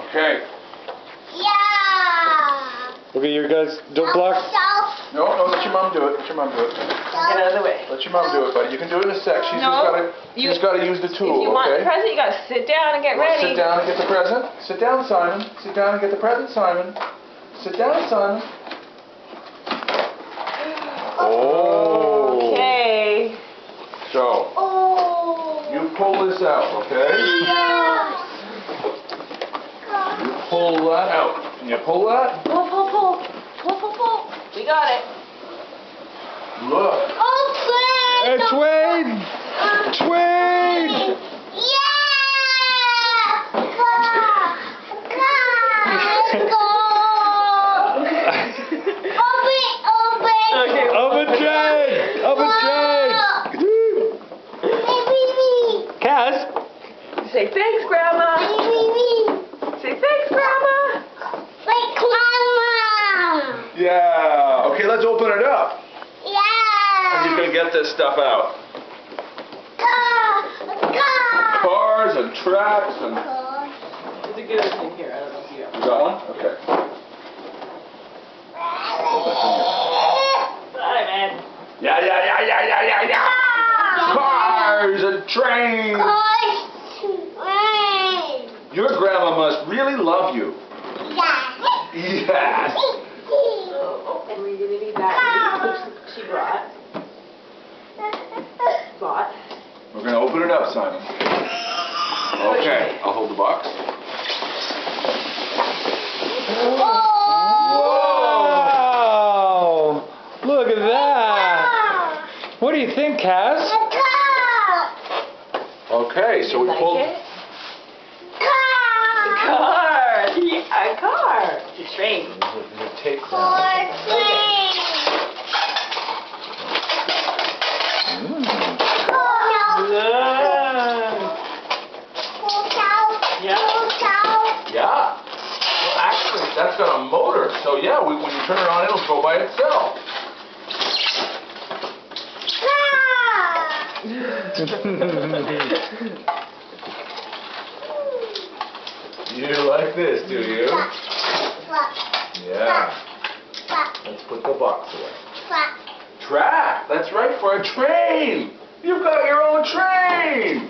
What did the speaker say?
Okay. Yeah. Okay, you guys don't block. No, let your mom do it. Let your mom do it. Get out of the way. Let your mom do it, buddy. You can do it in a sec. She's just gotta use the tool, If you want the okay? present, you gotta sit down and get ready. Sit down and get the present. Sit down, Simon. Sit down and get the present, Simon. Sit down, Simon. Oh. Okay. So, you pull this out, okay? You pull that out. Can you pull that? Pull. We got it. Look. It's Wayne! Wayne! Cass? Say thanks, Grandma. Say thanks, Grandma. Yeah. Okay, let's open it up. And you can get this stuff out. Cars and tracks and... There's a good thing here. I don't know if you have. You got one? Okay. Hi, man. Yeah. Cars and trains. Your grandma must really love you. Yes. And we're gonna need that. She brought. We're going to open it up, Simon. Okay, I'll hold the box. Wow! Look at that! What do you think, Cass? Okay, so we pulled... It? Car! Yeah, a car! It's a train. Take that. Yeah. Well, actually, that's got a motor. So, yeah, when you turn it on, it'll go by itself. You like this, do you? Yeah. Let's put the box away. Track. That's right, for a train. You've got your own train.